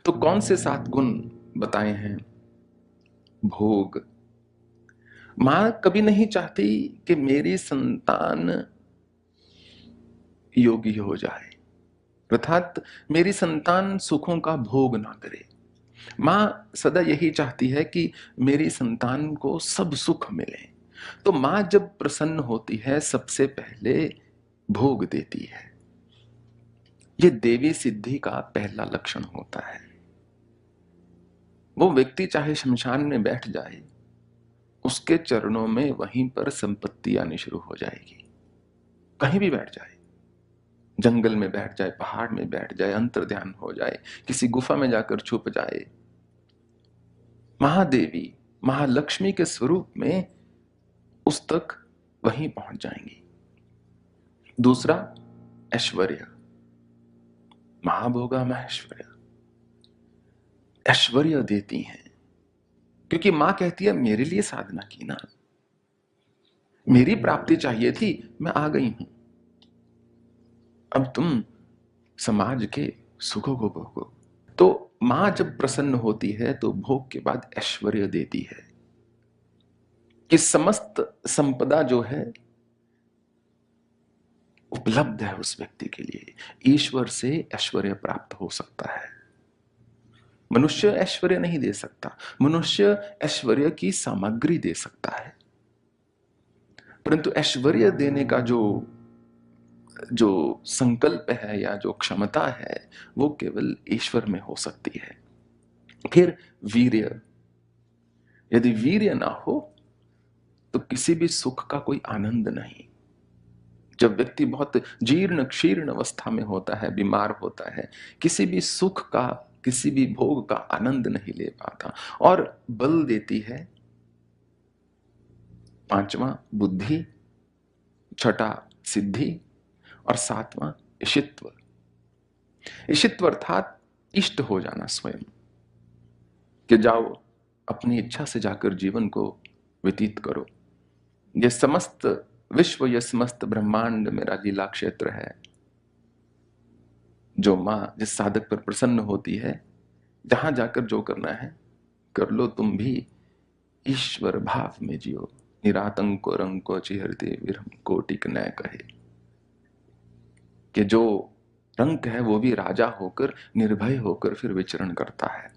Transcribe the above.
तो कौन से 7 गुण बताए हैं? भोग। मां कभी नहीं चाहती कि मेरी संतान योगी हो जाए, अर्थात मेरी संतान सुखों का भोग ना करे। मां सदा यही चाहती है कि मेरी संतान को सब सुख मिले। तो मां जब प्रसन्न होती है सबसे पहले भोग देती है। ये देवी सिद्धि का पहला लक्षण होता है। वो व्यक्ति चाहे शमशान में बैठ जाए, उसके चरणों में वहीं पर संपत्ति आनी शुरू हो जाएगी। कहीं भी बैठ जाए, जंगल में बैठ जाए, पहाड़ में बैठ जाए, अंतर्ध्यान हो जाए, किसी गुफा में जाकर छुप जाए, महादेवी महालक्ष्मी के स्वरूप में उस तक वहीं पहुंच जाएंगी। दूसरा, ऐश्वर्य। महाभोगा महेश्वर्य, ऐश्वर्य देती हैं। क्योंकि मां कहती है मेरे लिए साधना की ना, मेरी प्राप्ति चाहिए थी, मैं आ गई हूं, अब तुम समाज के सुखों को भोगो। तो मां जब प्रसन्न होती है तो भोग के बाद ऐश्वर्य देती है कि समस्त संपदा जो है उपलब्ध है उस व्यक्ति के लिए। ईश्वर से ऐश्वर्य प्राप्त हो सकता है। मनुष्य ऐश्वर्य नहीं दे सकता, मनुष्य ऐश्वर्य की सामग्री दे सकता है, परंतु ऐश्वर्य देने का जो जो संकल्प है या जो क्षमता है वो केवल ईश्वर में हो सकती है। फिर वीर्य। यदि वीर्य ना हो तो किसी भी सुख का कोई आनंद नहीं। जब व्यक्ति बहुत जीर्ण क्षीर्ण अवस्था में होता है, बीमार होता है, किसी भी सुख का, किसी भी भोग का आनंद नहीं ले पाता। और बल देती है पांचवा बुद्धि, छठा सिद्धि और सातवां इशित्व। इशित्व अर्थात इष्ट हो जाना स्वयं, कि जाओ अपनी इच्छा से जाकर जीवन को व्यतीत करो। ये समस्त विश्व, ये समस्त ब्रह्मांड मेरा लीला क्षेत्र है। जो मां जिस साधक पर प्रसन्न होती है, जहां जाकर जो करना है कर लो, तुम भी ईश्वर भाव में जियो। निरातंको रंको चिहरते विरम कोटिक न कहे, कि जो रंक है वो भी राजा होकर निर्भय होकर फिर विचरण करता है।